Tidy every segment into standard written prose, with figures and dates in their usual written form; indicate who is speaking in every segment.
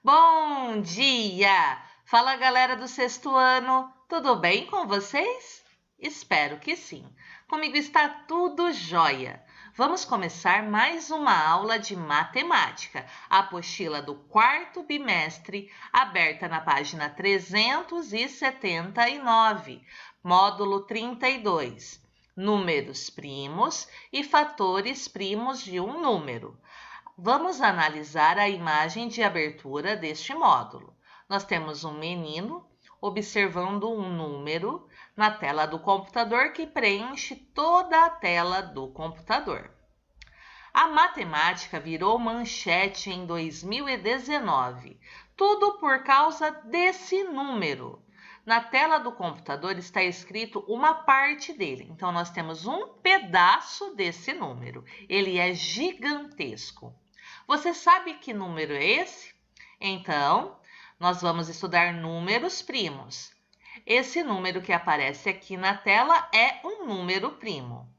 Speaker 1: Bom dia! Fala, galera do sexto ano, tudo bem com vocês? Espero que sim. Comigo está tudo jóia. Vamos começar mais uma aula de matemática, a apostila do quarto bimestre, aberta na página 379, módulo 32, números primos e fatores primos de um número. Vamos analisar a imagem de abertura deste módulo. Nós temos um menino observando um número na tela do computador que preenche toda a tela do computador. A matemática virou manchete em 2019, tudo por causa desse número. Na tela do computador está escrito uma parte dele, então nós temos um pedaço desse número. Ele é gigantesco. Você sabe que número é esse? Então, nós vamos estudar números primos. Esse número que aparece aqui na tela é um número primo.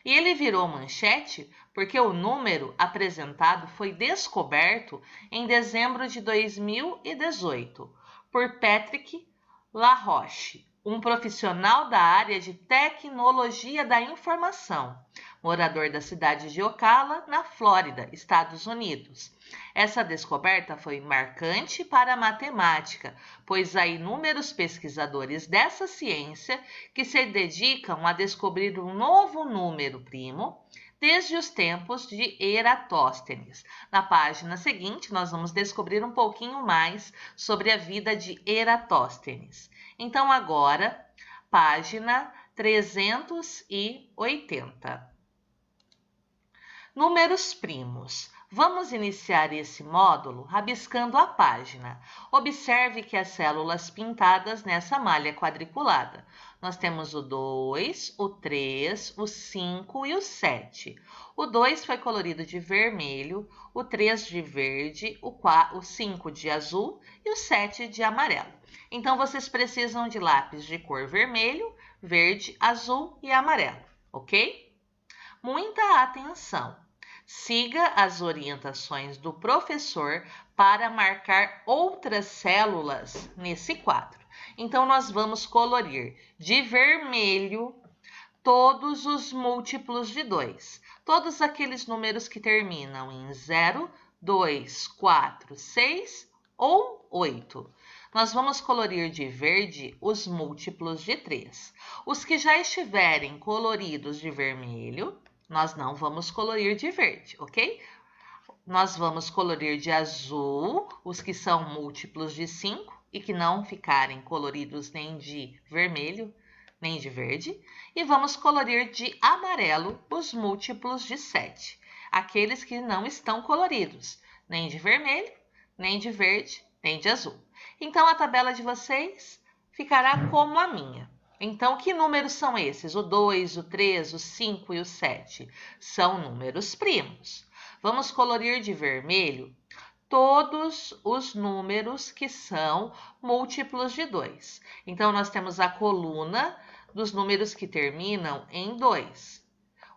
Speaker 1: E ele virou manchete porque o número apresentado foi descoberto em dezembro de 2018 por Patrick Laroche, um profissional da área de tecnologia da informação, morador da cidade de Ocala, na Flórida, Estados Unidos. Essa descoberta foi marcante para a matemática, pois há inúmeros pesquisadores dessa ciência que se dedicam a descobrir um novo número primo desde os tempos de Eratóstenes. Na página seguinte, nós vamos descobrir um pouquinho mais sobre a vida de Eratóstenes. Então, agora, página 380. Números primos. Vamos iniciar esse módulo rabiscando a página. Observe que as células pintadas nessa malha quadriculada. Nós temos o 2, o 3, o 5 e o 7. O 2 foi colorido de vermelho, o 3 de verde, o 5 de azul e o 7 de amarelo. Então, vocês precisam de lápis de cor vermelho, verde, azul e amarelo, ok? Muita atenção! Siga as orientações do professor para marcar outras células nesse quadro. Então, nós vamos colorir de vermelho todos os múltiplos de 2. Todos aqueles números que terminam em 0, 2, 4, 6 ou 8. Nós vamos colorir de verde os múltiplos de 3. Os que já estiverem coloridos de vermelho, nós não vamos colorir de verde, ok? Nós vamos colorir de azul os que são múltiplos de 5 e que não ficarem coloridos nem de vermelho, nem de verde. E vamos colorir de amarelo os múltiplos de 7, aqueles que não estão coloridos, nem de vermelho, nem de verde, nem de azul. Então, a tabela de vocês ficará como a minha. Então, que números são esses? O 2, o 3, o 5 e o 7 são números primos. Vamos colorir de vermelho todos os números que são múltiplos de 2. Então, nós temos a coluna dos números que terminam em 2.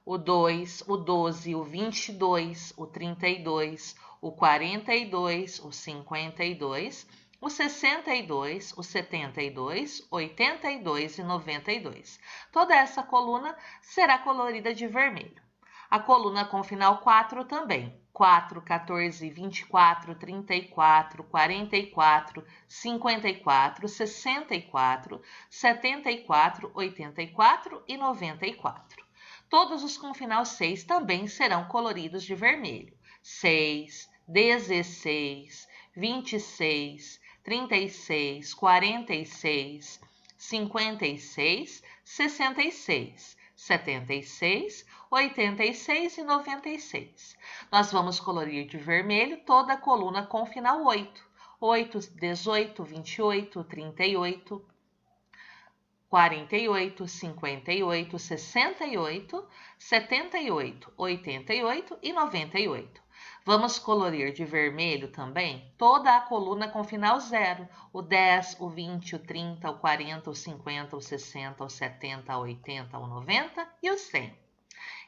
Speaker 1: O 2, o 12, o 22, o 32, o 42, o 52, o 62, o 72, 82 e 92. Toda essa coluna será colorida de vermelho. A coluna com final 4 também. 4, 14, 24, 34, 44, 54, 64, 74, 84 e 94. Todos os com final 6 também serão coloridos de vermelho. 6, 16, 26, 36, 46, 56, 66, 76, 86 e 96. Nós vamos colorir de vermelho toda a coluna com final 8. 8, 18, 28, 38, 48, 58, 68, 78, 88 e 98. Vamos colorir de vermelho também toda a coluna com final 0, o 10, o 20, o 30, o 40, o 50, o 60, o 70, o 80, o 90 e o 100.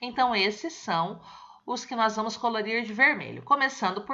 Speaker 1: Então, esses são os que nós vamos colorir de vermelho. Começando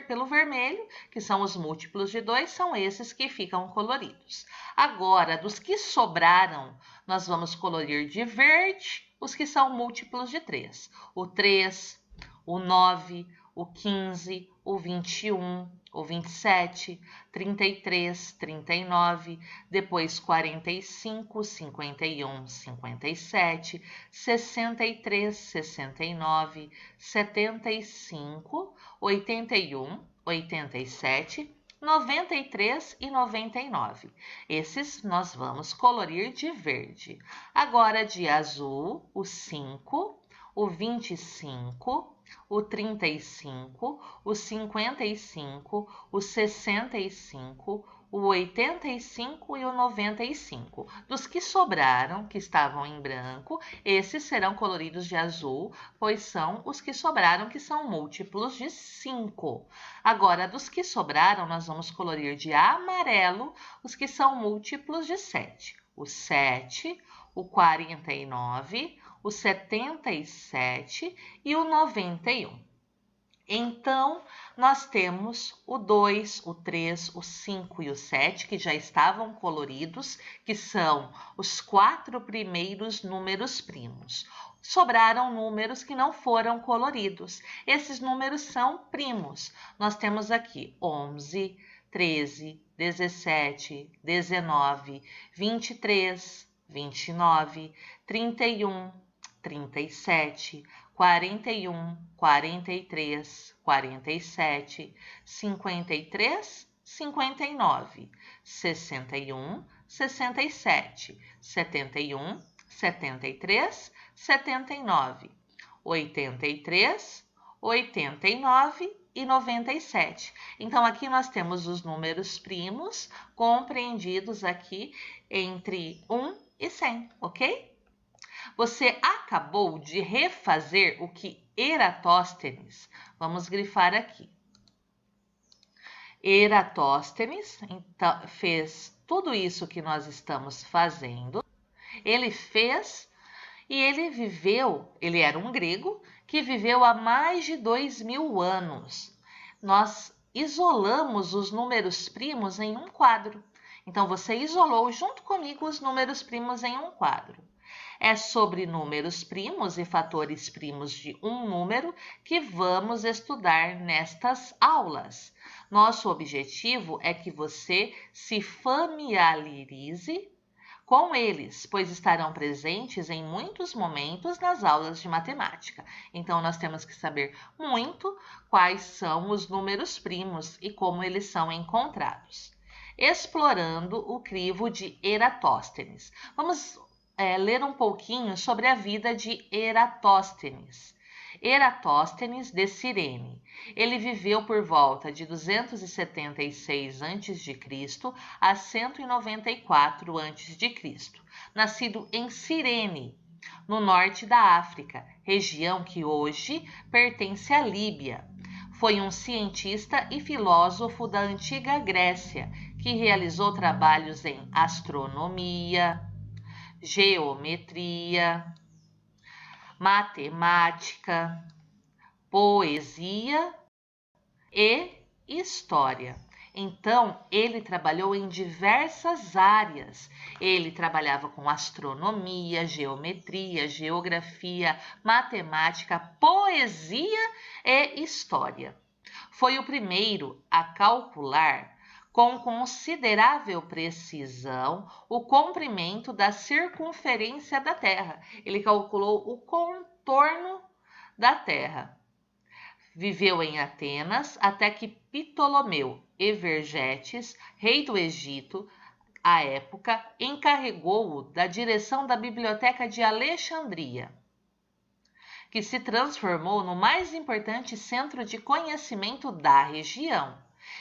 Speaker 1: pelo vermelho, que são os múltiplos de 2, são esses que ficam coloridos. Agora, dos que sobraram, nós vamos colorir de verde os que são múltiplos de 3. O 3, o 9, o 15, o 21, o 27, 33, 39, depois 45, 51, 57, 63, 69, 75, 81, 87, 93 e 99. Esses nós vamos colorir de verde. Agora, de azul, o 5, o 25, o 35, o 55, o 65, o 85 e o 95. Dos que sobraram, que estavam em branco, esses serão coloridos de azul, pois são os que sobraram, que são múltiplos de 5. Agora, dos que sobraram, nós vamos colorir de amarelo os que são múltiplos de 7. O 7, o 49, o 77 e o 91. Então, nós temos o 2, o 3, o 5 e o 7, que já estavam coloridos, que são os 4 primeiros números primos. Sobraram números que não foram coloridos. Esses números são primos. Nós temos aqui 11, 13, 17, 19, 23, 29, 31, 37, 41, 43, 47, 53, 59, 61, 67, 71, 73, 79, 83, 89 e 97. Então, aqui nós temos os números primos compreendidos aqui entre 1 e 100, ok? Você acabou de refazer o que Eratóstenes, vamos grifar aqui. Eratóstenes então, fez tudo isso que nós estamos fazendo. Ele fez e ele viveu, ele era um grego que viveu há mais de 2000 anos. Nós isolamos os números primos em um quadro. Então, você isolou junto comigo os números primos em um quadro. É sobre números primos e fatores primos de um número que vamos estudar nestas aulas. Nosso objetivo é que você se familiarize com eles, pois estarão presentes em muitos momentos nas aulas de matemática. Então, nós temos que saber muito quais são os números primos e como eles são encontrados. Explorando o crivo de Eratóstenes. Vamos ler um pouquinho sobre a vida de Eratóstenes. Eratóstenes de Cirene. Ele viveu por volta de 276 a.C. a 194 a.C., nascido em Cirene, no norte da África, região que hoje pertence à Líbia. Foi um cientista e filósofo da antiga Grécia, que realizou trabalhos em astronomia, geometria, matemática, poesia e história. Então, ele trabalhou em diversas áreas. Ele trabalhava com astronomia, geometria, geografia, matemática, poesia e história. Foi o primeiro a calcular com considerável precisão o comprimento da circunferência da Terra. Ele calculou o contorno da Terra. Viveu em Atenas até que Ptolomeu Evergetes, rei do Egito, à época, encarregou-o da direção da Biblioteca de Alexandria, que se transformou no mais importante centro de conhecimento da região.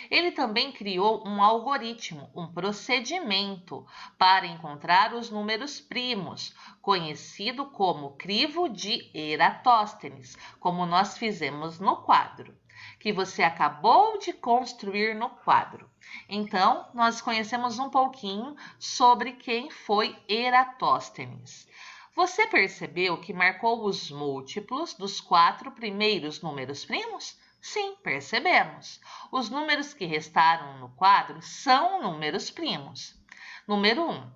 Speaker 1: Ele também criou um algoritmo, um procedimento para encontrar os números primos, conhecido como crivo de Eratóstenes, como nós fizemos no quadro, que você acabou de construir no quadro. Então, nós conhecemos um pouquinho sobre quem foi Eratóstenes. Você percebeu que marcou os múltiplos dos 4 primeiros números primos? Sim, percebemos. Os números que restaram no quadro são números primos. Número 1.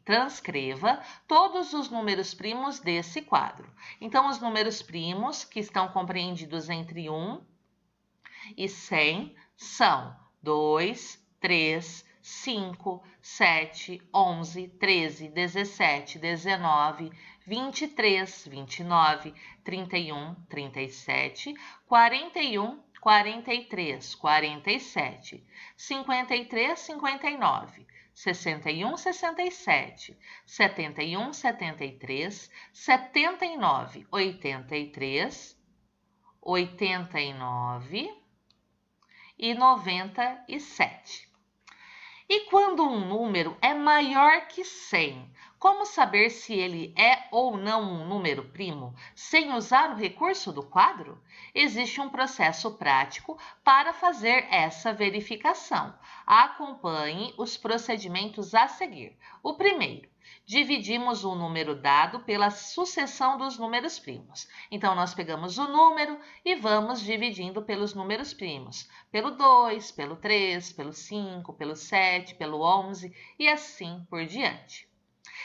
Speaker 1: Transcreva todos os números primos desse quadro. Então, os números primos que estão compreendidos entre 1 e 100 são 2, 3, 5, 7, 11, 13, 17, 19, 23, 29, 31, 37, 41, 43, 47, 53, 59, 61, 67, 71, 73, 79, 83, 89 e 97. E quando um número é maior que 100, como saber se ele é ou não um número primo sem usar o recurso do quadro? Existe um processo prático para fazer essa verificação. Acompanhe os procedimentos a seguir. O primeiro, dividimos o número dado pela sucessão dos números primos. Então, nós pegamos o número e vamos dividindo pelos números primos. Pelo 2, pelo 3, pelo 5, pelo 7, pelo 11 e assim por diante.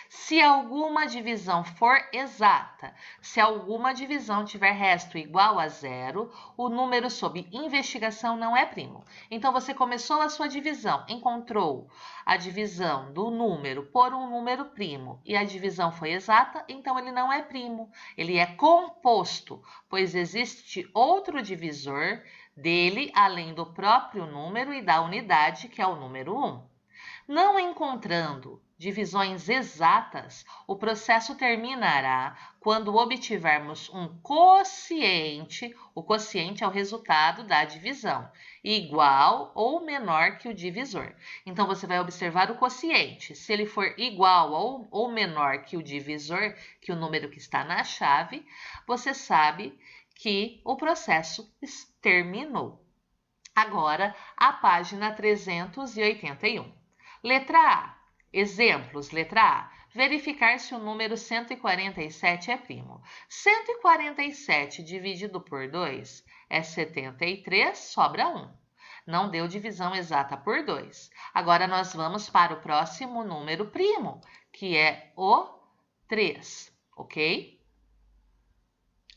Speaker 1: Se alguma divisão for exata, se alguma divisão tiver resto igual a 0, o número sob investigação não é primo. Então, você começou a sua divisão, encontrou a divisão do número por um número primo e a divisão foi exata, então ele não é primo. Ele é composto, pois existe outro divisor dele, além do próprio número e da unidade, que é o número 1. Não encontrando divisões exatas, o processo terminará quando obtivermos um quociente, o quociente é o resultado da divisão, igual ou menor que o divisor. Então, você vai observar o quociente. Se ele for igual ou menor que o divisor, que o número que está na chave, você sabe que o processo terminou. Agora, a página 381. Letra A. Exemplos. Letra A. Verificar se o número 147 é primo. 147 dividido por 2 é 73, sobra 1. Não deu divisão exata por 2. Agora, nós vamos para o próximo número primo, que é o 3, ok?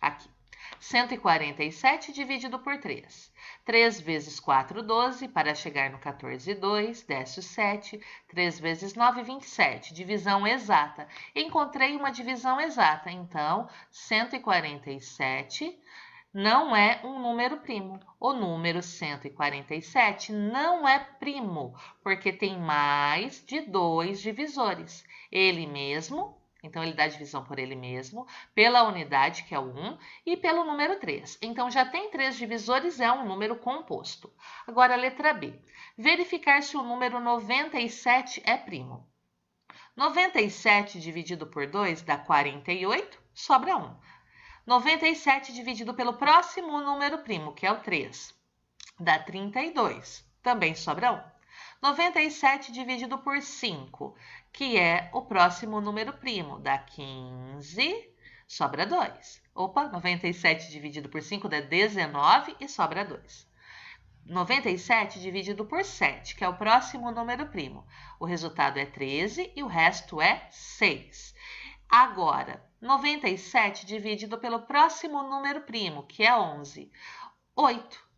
Speaker 1: Aqui. 147 dividido por 3. 3 vezes 4, 12. Para chegar no 14, 2. Desce o 7. 3 vezes 9, 27. Divisão exata. Encontrei uma divisão exata. Então, 147 não é um número primo. O número 147 não é primo, porque tem mais de 2 divisores. Ele mesmo... Então, ele dá divisão por ele mesmo, pela unidade, que é o 1, e pelo número 3. Então, já tem 3 divisores, é um número composto. Agora, a letra B. Verificar se o número 97 é primo. 97 dividido por 2 dá 48, sobra 1. 97 dividido pelo próximo número primo, que é o 3, dá 32, também sobra 1. 97 dividido por 5, que é o próximo número primo, dá 15, sobra 2. Opa, 97 dividido por 5 dá 19 e sobra 2. 97 dividido por 7, que é o próximo número primo. O resultado é 13 e o resto é 6. Agora, 97 dividido pelo próximo número primo, que é 11, 8.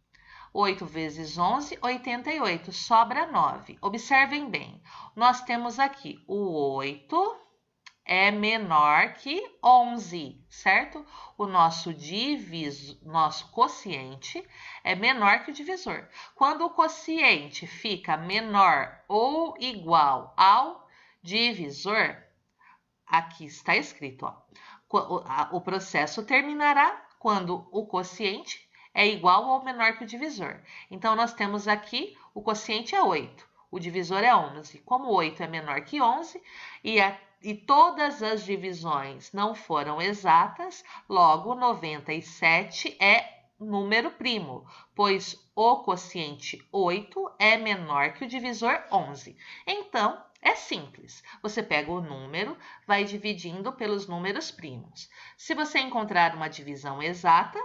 Speaker 1: 8 vezes 11, 88, sobra 9. Observem bem, nós temos aqui o 8 é menor que 11, certo? O nosso quociente é menor que o divisor. Quando o quociente fica menor ou igual ao divisor, aqui está escrito, ó, o processo terminará quando o quociente é igual ou menor que o divisor. Então, nós temos aqui, o quociente é 8, o divisor é 11. Como 8 é menor que 11 e todas as divisões não foram exatas, logo 97 é número primo, pois o quociente 8 é menor que o divisor 11. Então, É simples. Você pega o número, vai dividindo pelos números primos. Se você encontrar uma divisão exata,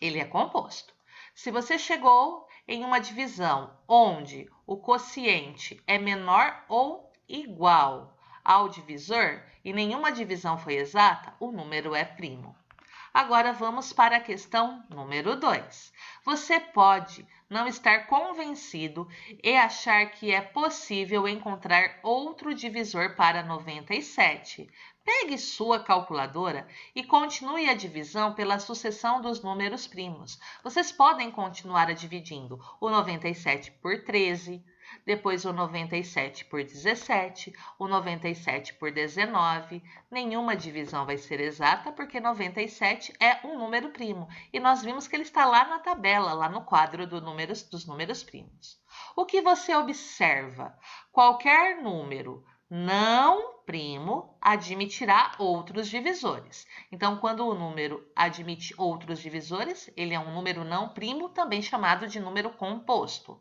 Speaker 1: ele é composto. Se você chegou em uma divisão onde o quociente é menor ou igual ao divisor e nenhuma divisão foi exata, o número é primo. Agora vamos para a questão número 2. Você pode não estar convencido e achar que é possível encontrar outro divisor para 97. Pegue sua calculadora e continue a divisão pela sucessão dos números primos. Vocês podem continuar dividindo o 97 por 13, depois o 97 por 17, o 97 por 19. Nenhuma divisão vai ser exata porque 97 é um número primo. E nós vimos que ele está lá na tabela, lá no quadro dos números primos. O que você observa? Qualquer número não primo admitirá outros divisores. Então, quando o número admite outros divisores, ele é um número não primo, também chamado de número composto,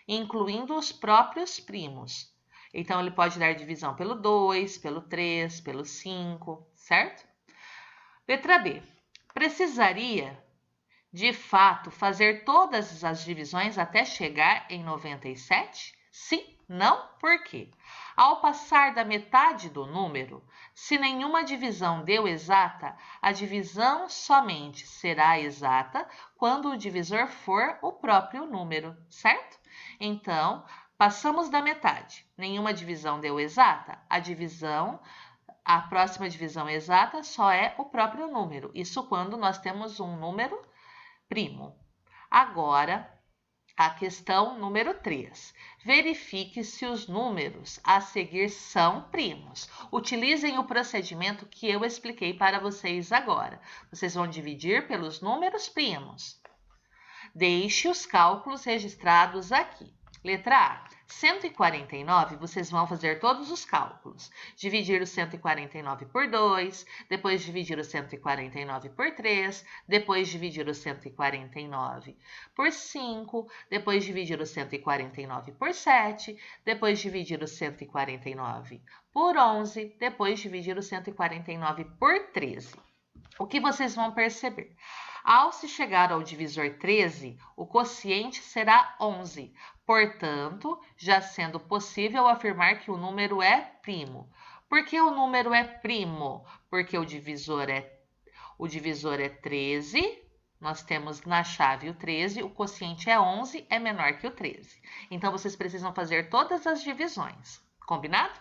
Speaker 1: incluindo os próprios primos. Então, ele pode dar divisão pelo 2, pelo 3, pelo 5, certo? Letra B. Precisaria, de fato, fazer todas as divisões até chegar em 97? Sim, não, por quê? Ao passar da metade do número, se nenhuma divisão deu exata, a divisão somente será exata quando o divisor for o próprio número, certo? Então, passamos da metade. Nenhuma divisão deu exata, a próxima divisão exata só é o próprio número. Isso quando nós temos um número primo. Agora, a questão número 3. Verifique se os números a seguir são primos. Utilizem o procedimento que eu expliquei para vocês agora. Vocês vão dividir pelos números primos. Deixe os cálculos registrados aqui. Letra A. 149, vocês vão fazer todos os cálculos. Dividir o 149 por 2, depois dividir o 149 por 3, depois dividir o 149 por 5, depois dividir o 149 por 7, depois dividir o 149 por 11, depois dividir o 149 por 13. O que vocês vão perceber? Ao se chegar ao divisor 13, o quociente será 11. Portanto, já sendo possível afirmar que o número é primo. Por que o número é primo? Porque o divisor é 13. Nós temos na chave o 13, o quociente é 11, é menor que o 13. Então, vocês precisam fazer todas as divisões. Combinado?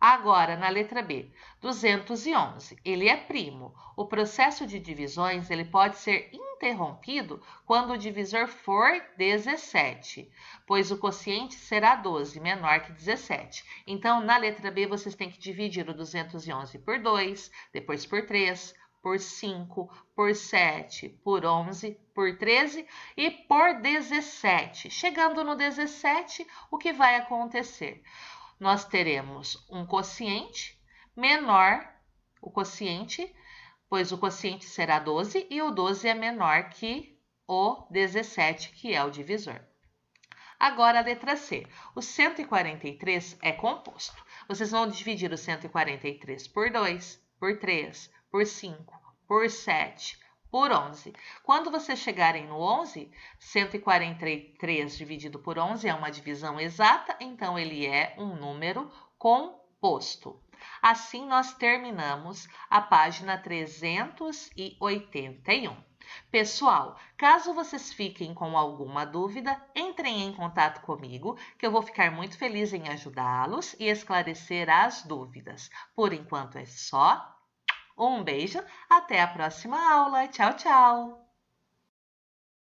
Speaker 1: Agora, na letra B, 211, ele é primo. O processo de divisões ele pode ser interrompido quando o divisor for 17, pois o quociente será 12, menor que 17. Então, na letra B, vocês têm que dividir o 211 por 2, depois por 3, por 5, por 7, por 11, por 13 e por 17. Chegando no 17, o que vai acontecer? Nós teremos um quociente menor, pois o quociente será 12 e o 12 é menor que o 17, que é o divisor. Agora a letra C. O 143 é composto. Vocês vão dividir o 143 por 2, por 3, por 5, por 7, por 11. Quando vocês chegarem no 11, 143 dividido por 11 é uma divisão exata, então ele é um número composto. Assim, nós terminamos a página 381. Pessoal, caso vocês fiquem com alguma dúvida, entrem em contato comigo, que eu vou ficar muito feliz em ajudá-los e esclarecer as dúvidas. Por enquanto é só. Um beijo, até a próxima aula. Tchau, tchau!